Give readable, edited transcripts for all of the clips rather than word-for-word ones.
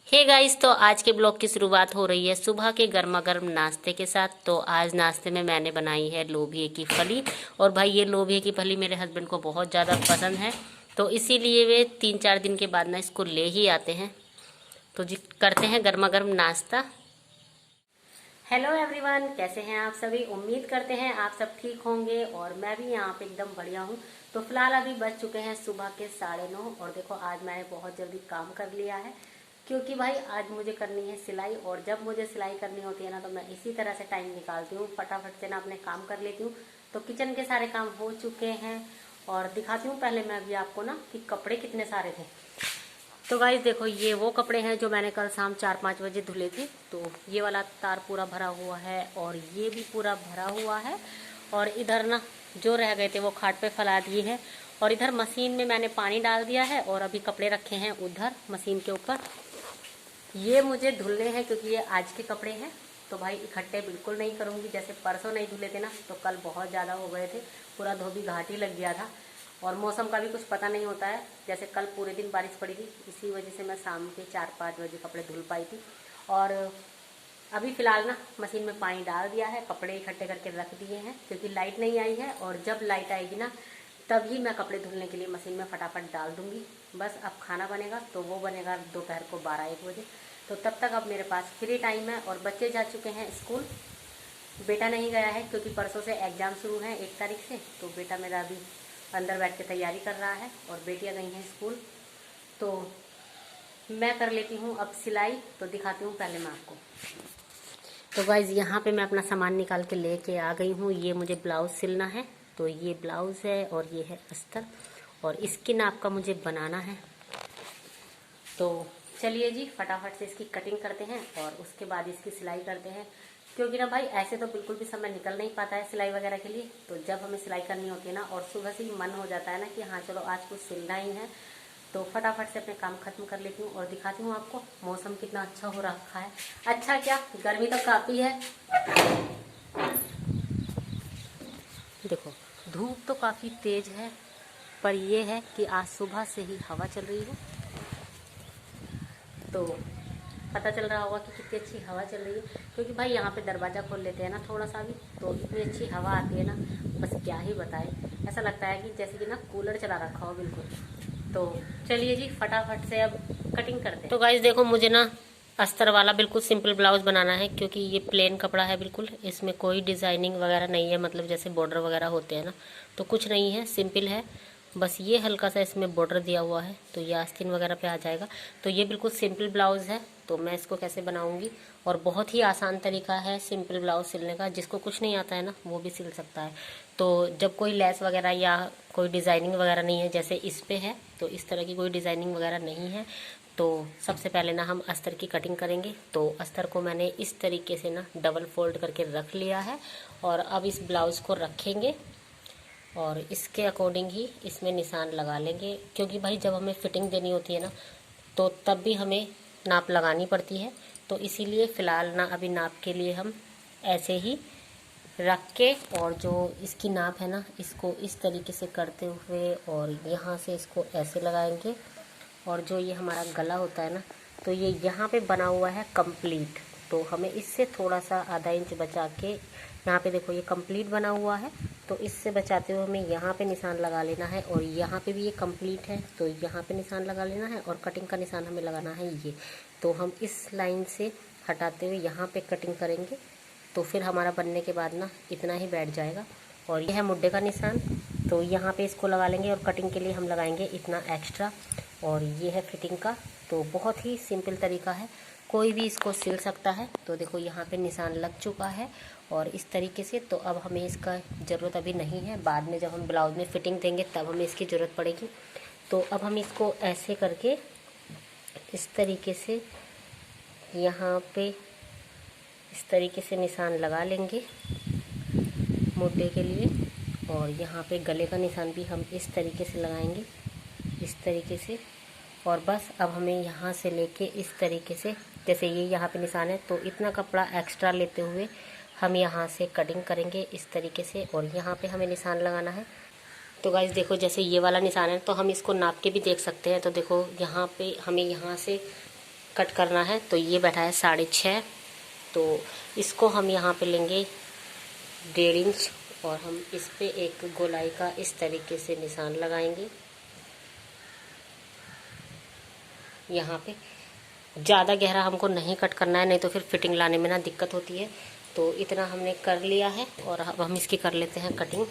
Hey guys, तो आज के ब्लॉग की शुरुआत हो रही है सुबह के गर्मा गर्म नाश्ते के साथ। तो आज नाश्ते में मैंने बनाई है लोबिया की फली। और भाई ये लोबिया की फली मेरे हस्बैंड को बहुत ज़्यादा पसंद है, तो इसीलिए वे 3-4 दिन के बाद ना इसको ले ही आते हैं। तो जी करते हैं गर्मा गर्म नाश्ता। हेलो एवरीवन, कैसे हैं आप सभी? उम्मीद करते हैं आप सब ठीक होंगे और मैं भी यहाँ पे एकदम बढ़िया हूँ। तो फिलहाल अभी बज चुके हैं सुबह के 9:30 और देखो आज मैंने बहुत जल्दी काम कर लिया है, क्योंकि भाई आज मुझे करनी है सिलाई। और जब मुझे सिलाई करनी होती है ना, तो मैं इसी तरह से टाइम निकालती हूँ, फटाफट से ना अपने काम कर लेती हूँ। तो किचन के सारे काम हो चुके हैं और दिखाती हूँ पहले मैं भी आपको ना कि कपड़े कितने सारे थे। तो गाइस देखो, ये वो कपड़े हैं जो मैंने कल शाम 4-5 बजे धुले थे। तो ये वाला तार पूरा भरा हुआ है और ये भी पूरा भरा हुआ है। और इधर ना जो रह गए थे वो खाट पे फैला दिए हैं। और इधर मशीन में मैंने पानी डाल दिया है और अभी कपड़े रखे हैं उधर मशीन के ऊपर। ये मुझे धुलने हैं क्योंकि ये आज के कपड़े हैं। तो भाई इकट्ठे बिल्कुल नहीं करूँगी, जैसे परसों नहीं धुले थे ना तो कल बहुत ज़्यादा हो गए थे, पूरा धोबी घाट ही लग गया था। और मौसम का भी कुछ पता नहीं होता है, जैसे कल पूरे दिन बारिश पड़ी थी, इसी वजह से मैं शाम के 4-5 बजे कपड़े धुल पाई थी। और अभी फ़िलहाल ना मशीन में पानी डाल दिया है, कपड़े इकट्ठे करके रख दिए हैं क्योंकि लाइट नहीं आई है। और जब लाइट आएगी ना तभी मैं कपड़े धुलने के लिए मशीन में फटाफट डाल दूँगी। बस अब खाना बनेगा तो वो बनेगा दोपहर को 12-1 बजे। तो तब तक अब मेरे पास फ्री टाइम है। और बच्चे जा चुके हैं स्कूल, बेटा नहीं गया है क्योंकि परसों से एग्ज़ाम शुरू है 1 तारीख से। तो बेटा मेरा अभी अंदर बैठ के तैयारी कर रहा है और बेटियां गई हैं स्कूल। तो मैं कर लेती हूँ अब सिलाई, तो दिखाती हूँ पहले मैं आपको। तो गाइज यहाँ पे मैं अपना सामान निकाल के लेके आ गई हूँ। ये मुझे ब्लाउज़ सिलना है, तो ये ब्लाउज़ है और ये है अस्तर और इसकी नाप का मुझे बनाना है। तो चलिए जी फटाफट से इसकी कटिंग करते हैं और उसके बाद इसकी सिलाई करते हैं। क्योंकि ना भाई ऐसे तो बिल्कुल भी समय निकल नहीं पाता है सिलाई वगैरह के लिए। तो जब हमें सिलाई करनी होती है ना और सुबह से ही मन हो जाता है ना कि हाँ चलो आज कुछ सिलना ही है, तो फटाफट से अपने काम खत्म कर लेती हूँ। और दिखाती हूँ आपको मौसम कितना अच्छा हो रखा है। अच्छा क्या, गर्मी तो काफ़ी है। देखो धूप तो काफ़ी तेज़ है, पर यह है कि आज सुबह से ही हवा चल रही है। तो पता चल रहा होगा कि कितनी अच्छी हवा चल रही है, क्योंकि भाई यहाँ पे दरवाज़ा खोल लेते हैं ना थोड़ा सा भी, तो इतनी अच्छी हवा आती है ना, बस क्या ही बताए। ऐसा लगता है कि जैसे कि ना कूलर चला रखा हो बिल्कुल। तो चलिए जी फटाफट से अब कटिंग करते हैं। तो गाइस देखो, मुझे ना अस्तर वाला बिल्कुल सिंपल ब्लाउज़ बनाना है, क्योंकि ये प्लेन कपड़ा है बिल्कुल, इसमें कोई डिज़ाइनिंग वगैरह नहीं है, मतलब जैसे बॉर्डर वगैरह होते हैं ना, तो कुछ नहीं है, सिंपल है। बस ये हल्का सा इसमें बॉर्डर दिया हुआ है, तो ये आस्तीन वगैरह पे आ जाएगा। तो ये बिल्कुल सिंपल ब्लाउज़ है। तो मैं इसको कैसे बनाऊंगी, और बहुत ही आसान तरीका है सिंपल ब्लाउज़ सिलने का, जिसको कुछ नहीं आता है ना वो भी सिल सकता है। तो जब कोई लेस वगैरह या कोई डिज़ाइनिंग वगैरह नहीं है, जैसे इस पे है, तो इस तरह की कोई डिज़ाइनिंग वगैरह नहीं है, तो सबसे पहले ना हम अस्तर की कटिंग करेंगे। तो अस्तर को मैंने इस तरीके से ना डबल फोल्ड करके रख लिया है और अब इस ब्लाउज़ को रखेंगे और इसके अकॉर्डिंग ही इसमें निशान लगा लेंगे, क्योंकि भाई जब हमें फिटिंग देनी होती है ना तो तब भी हमें नाप लगानी पड़ती है। तो इसीलिए फ़िलहाल ना अभी नाप के लिए हम ऐसे ही रख के, और जो इसकी नाप है ना इसको इस तरीके से करते हुए और यहाँ से इसको ऐसे लगाएंगे। और जो ये हमारा गला होता है ना, तो ये यहाँ पे बना हुआ है कंप्लीट, तो हमें इससे थोड़ा सा आधा इंच बचा के, यहाँ पे देखो ये कंप्लीट बना हुआ है, तो इससे बचाते हुए हमें यहाँ पे निशान लगा लेना है। और यहाँ पे भी ये कंप्लीट है, तो यहाँ पे निशान लगा लेना है और कटिंग का निशान हमें लगाना है ये। तो हम इस लाइन से हटाते हुए यहाँ पे कटिंग करेंगे, तो फिर हमारा बनने के बाद ना इतना ही बैठ जाएगा। और यह है मुड्ढे का निशान, तो यहाँ पे इसको लगा लेंगे और कटिंग के लिए हम लगाएंगे इतना एक्स्ट्रा। और ये है फिटिंग का। तो बहुत ही सिंपल तरीका है, कोई भी इसको सिल सकता है। तो देखो यहाँ पे निशान लग चुका है और इस तरीके से। तो अब हमें इसका ज़रूरत अभी नहीं है, बाद में जब हम ब्लाउज में फिटिंग देंगे तब हमें इसकी ज़रूरत पड़ेगी। तो अब हम इसको ऐसे करके इस तरीके से यहाँ पे इस तरीके से निशान लगा लेंगे मुड्ढे के लिए। और यहाँ पे गले का निशान भी हम इस तरीके से लगाएंगे, इस तरीके से। और बस अब हमें यहाँ से लेके इस तरीके से, जैसे ये यहाँ पे निशान है, तो इतना कपड़ा एक्स्ट्रा लेते हुए हम यहाँ से कटिंग करेंगे इस तरीके से। और यहाँ पे हमें निशान लगाना है। तो गाइस देखो, जैसे ये वाला निशान है तो हम इसको नाप के भी देख सकते हैं। तो देखो यहाँ पे हमें यहाँ से कट करना है। तो ये बैठा है 6.5, तो इसको हम यहाँ पे लेंगे 1.5 इंच और हम इस पे एक गोलाई का इस तरीके से निशान लगाएंगे। यहाँ पे ज़्यादा गहरा हमको नहीं कट करना है, नहीं तो फिर फिटिंग लाने में ना दिक्कत होती है। तो इतना हमने कर लिया है और अब हम इसकी कर लेते हैं कटिंग।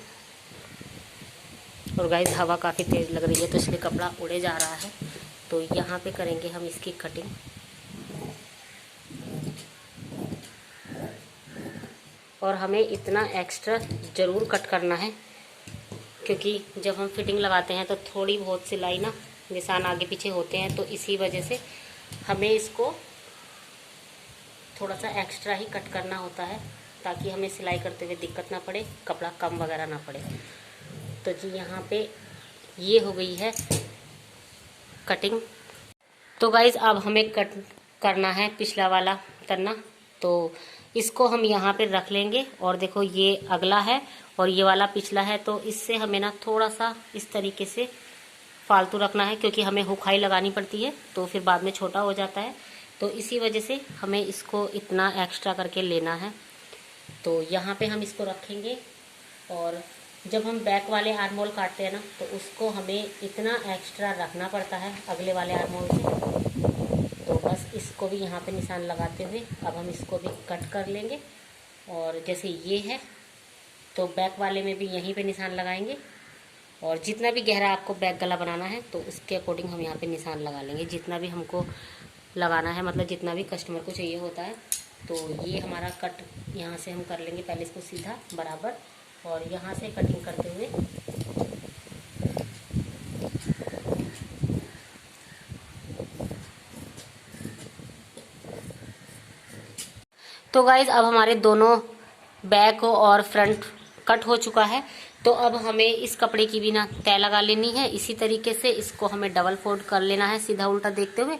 और गाइस हवा काफ़ी तेज़ लग रही है तो इसलिए कपड़ा उड़े जा रहा है। तो यहाँ पे करेंगे हम इसकी कटिंग। और हमें इतना एक्स्ट्रा ज़रूर कट करना है, क्योंकि जब हम फिटिंग लगाते हैं तो थोड़ी बहुत सिलाई ना निशान आगे पीछे होते हैं, तो इसी वजह से हमें इसको थोड़ा सा एक्स्ट्रा ही कट करना होता है, ताकि हमें सिलाई करते हुए दिक्कत ना पड़े, कपड़ा कम वगैरह ना पड़े। तो जी यहाँ पे ये हो गई है कटिंग। तो गाइज़ अब हमें कट करना है पिछला वाला तन्ना, तो इसको हम यहाँ पे रख लेंगे। और देखो ये अगला है और ये वाला पिछला है, तो इससे हमें ना थोड़ा सा इस तरीके से फालतू रखना है, क्योंकि हमें हुकाई लगानी पड़ती है तो फिर बाद में छोटा हो जाता है। तो इसी वजह से हमें इसको इतना एक्स्ट्रा करके लेना है। तो यहाँ पे हम इसको रखेंगे। और जब हम बैक वाले आर्महोल काटते हैं ना, तो उसको हमें इतना एक्स्ट्रा रखना पड़ता है अगले वाले आर्महोल से। तो बस इसको भी यहाँ पे निशान लगाते हुए अब हम इसको भी कट कर लेंगे। और जैसे ये है तो बैक वाले में भी यहीं पे निशान लगाएंगे। और जितना भी गहरा आपको बैक गला बनाना है तो उसके अकॉर्डिंग हम यहाँ पे निशान लगा लेंगे, जितना भी हमको लगाना है, मतलब जितना भी कस्टमर को चाहिए होता है। तो ये हमारा कट यहाँ से हम कर लेंगे, पहले इसको सीधा बराबर और यहाँ से कटिंग करते हुए। तो गाइज अब हमारे दोनों बैक और फ्रंट कट हो चुका है। तो अब हमें इस कपड़े की भी ना तय लगा लेनी है। इसी तरीके से इसको हमें डबल फोल्ड कर लेना है, सीधा उल्टा देखते हुए।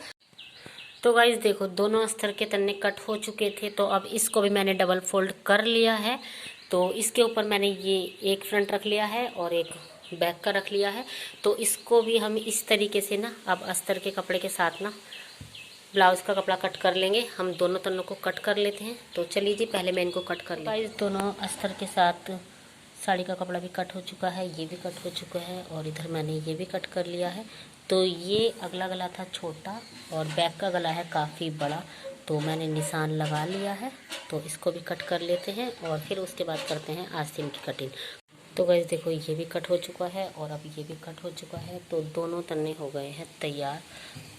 तो गाइज देखो दोनों अस्तर के तन्ने कट हो चुके थे, तो अब इसको भी मैंने डबल फोल्ड कर लिया है। तो इसके ऊपर मैंने ये एक फ्रंट रख लिया है और एक बैक का रख लिया है। तो इसको भी हम इस तरीके से ना अब अस्तर के कपड़े के साथ ना ब्लाउज का कपड़ा कट कर लेंगे। हम दोनों तन्नों को कट कर लेते हैं। तो चलिए जी पहले मैं इनको कट कर लूँ। दोनों अस्तर के साथ साड़ी का कपड़ा भी कट हो चुका है, ये भी कट हो चुका है और इधर मैंने ये भी कट कर लिया है। तो ये अगला गला था छोटा और बैक का गला है काफ़ी बड़ा, तो मैंने निशान लगा लिया है। तो इसको भी कट कर लेते हैं और फिर उसके बाद करते हैं आस्तीन की कटिंग। तो गाइस देखो ये भी कट हो चुका है और अब ये भी कट हो चुका है। तो दोनों तन्ने हो गए हैं तैयार।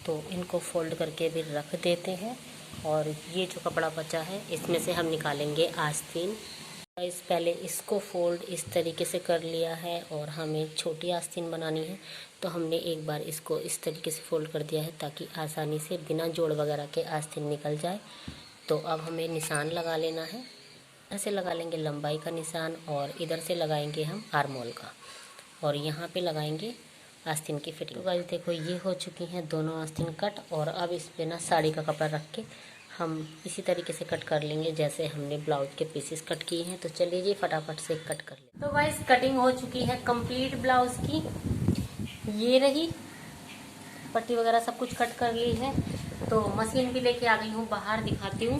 तो इनको फोल्ड करके भी रख देते हैं और ये जो कपड़ा बचा है इसमें से हम निकालेंगे आस्तीन। गाइस पहले इसको फोल्ड इस तरीके से कर लिया है और हमें छोटी आस्तीन बनानी है, तो हमने एक बार इसको इस तरीके से फोल्ड कर दिया है ताकि आसानी से बिना जोड़ वगैरह के आस्तीन निकल जाए। तो अब हमें निशान लगा लेना है। इधर से लगा लेंगे लंबाई का निशान और इधर से लगाएंगे हम आर्महोल का और यहाँ पे लगाएंगे आस्तीन की फिटिंग। तो गाइस देखो ये हो चुकी हैं दोनों आस्तीन कट और अब इस पे ना साड़ी का कपड़ा रख के हम इसी तरीके से कट कर लेंगे जैसे हमने ब्लाउज के पीसेस कट किए हैं। तो चलिए जी फटाफट से कट कर ले। तो गाइस कटिंग हो चुकी है कंप्लीट ब्लाउज की। ये रही पट्टी वगैरह सब कुछ कट कर ली है। तो मशीन भी लेके आ गई हूँ बाहर, दिखाती हूँ।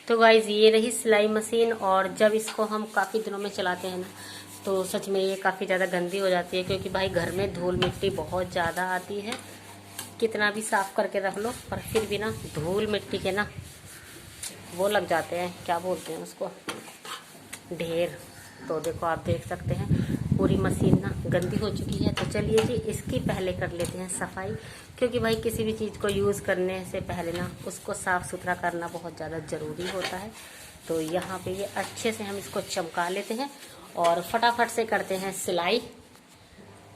तो गाइज ये रही सिलाई मशीन और जब इसको हम काफ़ी दिनों में चलाते हैं ना तो सच में ये काफ़ी ज़्यादा गंदी हो जाती है, क्योंकि भाई घर में धूल मिट्टी बहुत ज़्यादा आती है। कितना भी साफ़ करके रख लो पर फिर भी ना धूल मिट्टी के ना वो लग जाते हैं, क्या बोलते हैं उसको, ढेर। तो देखो आप देख सकते हैं पूरी मशीन ना गंदी हो चुकी है। तो चलिए जी इसकी पहले कर लेते हैं सफाई, क्योंकि भाई किसी भी चीज़ को यूज़ करने से पहले ना उसको साफ़ सुथरा करना बहुत ज़्यादा ज़रूरी होता है। तो यहाँ पे ये अच्छे से हम इसको चमका लेते हैं और फटाफट से करते हैं सिलाई।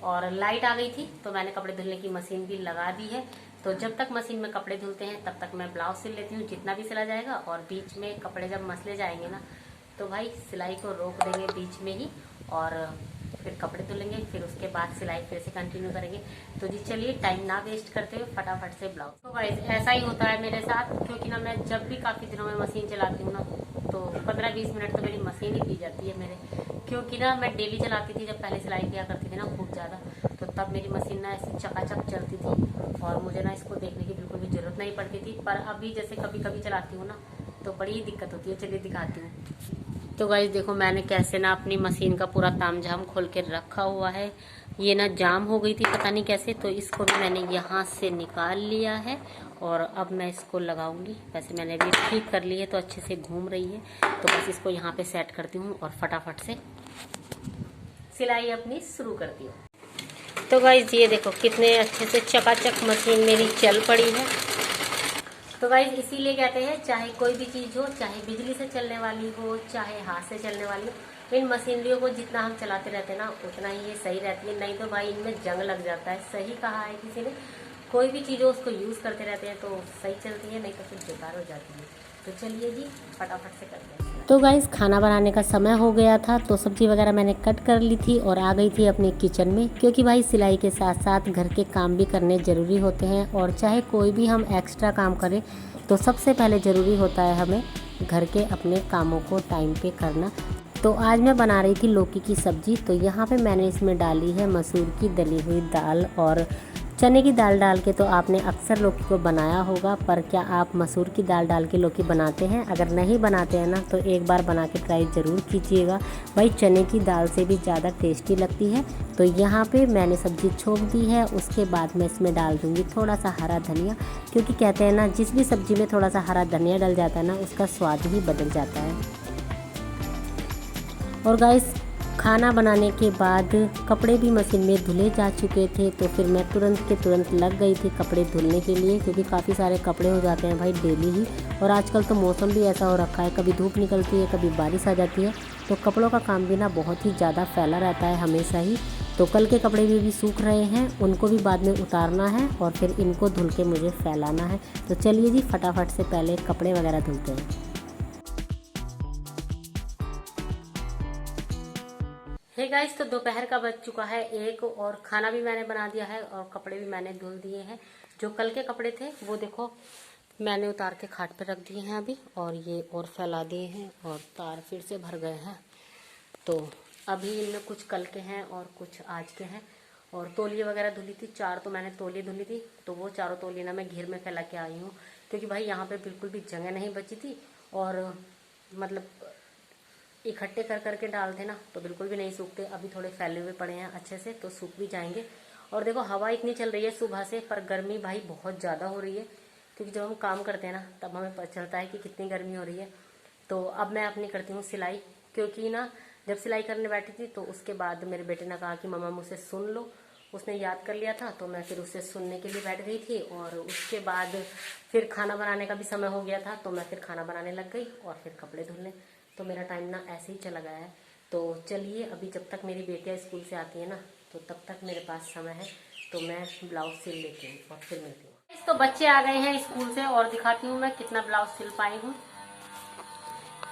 और लाइट आ गई थी तो मैंने कपड़े धुलने की मशीन भी लगा दी है। तो जब तक मशीन में कपड़े धुलते हैं तब तक मैं ब्लाउज सिल लेती हूँ जितना भी सिला जाएगा, और बीच में कपड़े जब मसले जाएंगे ना तो भाई सिलाई को रोक देंगे बीच में ही और फिर कपड़े धुलेंगे, फिर उसके बाद सिलाई फिर से कंटिन्यू करेंगे। तो जी चलिए टाइम ना वेस्ट करते हुए फटाफट से ब्लाउज। तो गाइस ऐसा ही होता है मेरे साथ, क्योंकि ना मैं जब भी काफ़ी दिनों में मशीन चलाती हूँ ना, तो 15-20 मिनट तो मेरी मशीन ही पी जाती है मेरे, क्योंकि ना मैं डेली चलाती थी जब पहले सिलाई किया करती थी ना खूब ज़्यादा, तो तब मेरी मशीन ना ऐसी चकाचक चलती थी और मुझे ना इसको देखने की बिल्कुल भी ज़रूरत नहीं पड़ती थी। पर अभी जैसे कभी कभी चलाती हूँ ना तो बड़ी ही दिक्कत होती है। चलिए दिखाती हूँ। तो गाइस देखो मैंने कैसे ना अपनी मशीन का पूरा तामझाम खोल के रखा हुआ है। ये ना जाम हो गई थी पता नहीं कैसे, तो इसको भी मैंने यहाँ से निकाल लिया है और अब मैं इसको लगाऊंगी। वैसे मैंने अभी ठीक कर ली है तो अच्छे से घूम रही है, तो बस इसको यहाँ पे सेट करती हूँ और फटाफट से सिलाई अपनी शुरू करती हूँ। तो गाइस ये देखो कितने अच्छे से चकाचक मशीन मेरी चल पड़ी है। तो गाइस इसीलिए कहते हैं चाहे कोई भी चीज़ हो, चाहे बिजली से चलने वाली हो, चाहे हाथ से चलने वाली हो, इन मशीनरियों को जितना हम चलाते रहते हैं ना उतना ही ये सही रहती है। नहीं तो भाई इनमें जंग लग जाता है। सही कहा है किसी ने, कोई भी चीज़ हो उसको यूज़ करते रहते हैं तो सही चलती है, नहीं तो फिर बेकार हो जाती है। तो चलिए जी फटाफट से करते हैं। तो गाइस खाना बनाने का समय हो गया था, तो सब्जी वगैरह मैंने कट कर ली थी और आ गई थी अपने किचन में, क्योंकि भाई सिलाई के साथ साथ घर के काम भी करने ज़रूरी होते हैं। और चाहे कोई भी हम एक्स्ट्रा काम करें तो सबसे पहले ज़रूरी होता है हमें घर के अपने कामों को टाइम पे करना। तो आज मैं बना रही थी लौकी की सब्ज़ी। तो यहाँ पे मैंने इसमें डाली है मसूर की दली हुई दाल और चने की दाल डाल के। तो आपने अक्सर लौकी को बनाया होगा, पर क्या आप मसूर की दाल डाल के लौकी बनाते हैं? अगर नहीं बनाते हैं ना तो एक बार बना के ट्राई ज़रूर कीजिएगा। भाई चने की दाल से भी ज़्यादा टेस्टी लगती है। तो यहाँ पे मैंने सब्ज़ी छोंक दी है, उसके बाद मैं इसमें डाल दूँगी थोड़ा सा हरा धनिया, क्योंकि कहते हैं ना जिस भी सब्ज़ी में थोड़ा सा हरा धनिया डल जाता है ना उसका स्वाद ही बदल जाता है। और गाइस खाना बनाने के बाद कपड़े भी मशीन में धुले जा चुके थे, तो फिर मैं तुरंत के तुरंत लग गई थी कपड़े धुलने के लिए, क्योंकि काफ़ी सारे कपड़े हो जाते हैं भाई डेली ही। और आजकल तो मौसम भी ऐसा हो रखा है, कभी धूप निकलती है कभी बारिश आ जाती है, तो कपड़ों का काम भी ना बहुत ही ज़्यादा फैला रहता है हमेशा ही। तो कल के कपड़े भी सूख रहे हैं, उनको भी बाद में उतारना है और फिर इनको धुल के मुझे फैलाना है। तो चलिए जी फटाफट से पहले कपड़े वगैरह धुलते हैं। हे गाइस तो दोपहर का बज चुका है 1 और खाना भी मैंने बना दिया है और कपड़े भी मैंने धुल दिए हैं। जो कल के कपड़े थे वो देखो मैंने उतार के खाट पे रख दिए हैं अभी, और ये और फैला दिए हैं और तार फिर से भर गए हैं। तो अभी इनमें कुछ कल के हैं और कुछ आज के हैं। और तौलिए वगैरह धुली थी, 4 तो मैंने तौलिए धुली थी, तो वो चारों तौलिए ना मैं घेर में फैला के आई हूँ, क्योंकि भाई यहाँ पे बिल्कुल भी जगह नहीं बची थी। और मतलब इकट्ठे कर करके डालते ना तो बिल्कुल भी नहीं सूखते। अभी थोड़े फैले हुए पड़े हैं अच्छे से, तो सूख भी जाएंगे। और देखो हवा इतनी चल रही है सुबह से, पर गर्मी भाई बहुत ज़्यादा हो रही है, क्योंकि जब हम काम करते हैं ना तब हमें पता चलता है कि कितनी गर्मी हो रही है। तो अब मैं अपनी करती हूँ सिलाई, क्योंकि ना जब सिलाई करने बैठी थी तो उसके बाद मेरे बेटे ने कहा कि मम्मा मुझसे सुन लो। उसने याद कर लिया था तो मैं फिर उससे सुनने के लिए बैठ गई थी। और उसके बाद फिर खाना बनाने का भी समय हो गया था, तो मैं फिर खाना बनाने लग गई और फिर कपड़े धुलने। तो मेरा टाइम ना ऐसे ही चला गया है। तो चलिए अभी जब तक मेरी बेटियाँ स्कूल से आती है ना तो तब तक मेरे पास समय है, तो मैं ब्लाउज सिल लेती हूँ और फिर मिलती हूँ। तो बच्चे आ गए हैं स्कूल से और दिखाती हूँ मैं कितना ब्लाउज सिल पाई हूँ।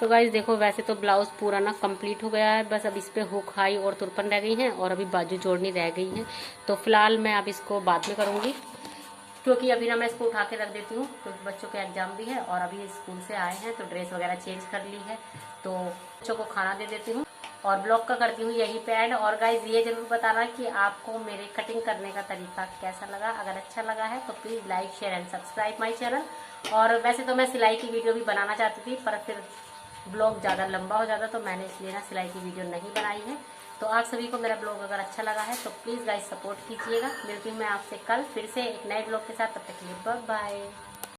तो गाइस देखो वैसे तो ब्लाउज पूरा ना कंप्लीट हो गया है, बस अब इस पे हुक हाई और तुरपन रह गई हैं और अभी बाजू जोड़नी रह गई है। तो फिलहाल मैं अब इसको बाद में करूँगी, क्योंकि अभी ना मैं इसको उठा के रख देती हूँ, क्योंकि बच्चों का एग्जाम भी है और अभी स्कूल से आए हैं तो ड्रेस वगैरह चेंज कर ली है। तो बच्चों को खाना दे देती हूँ और ब्लॉग का करती हूँ यही पे एंड। और गाइज ये जरूर बताना कि आपको मेरे कटिंग करने का तरीका कैसा लगा। अगर अच्छा लगा है तो please like share and subscribe my channel. और वैसे तो मैं सिलाई की वीडियो भी बनाना चाहती थी, पर फिर ब्लॉग ज़्यादा लंबा हो जाता, तो मैंने इसलिए ना सिलाई की वीडियो नहीं बनाई है। तो आप सभी को मेरा ब्लॉग अगर अच्छा लगा है तो प्लीज़ गाइस सपोर्ट कीजिएगा। मिलती हूँ मैं आपसे कल फिर से एक नए ब्लॉग के साथ, तब तक के लिए बाय बाय।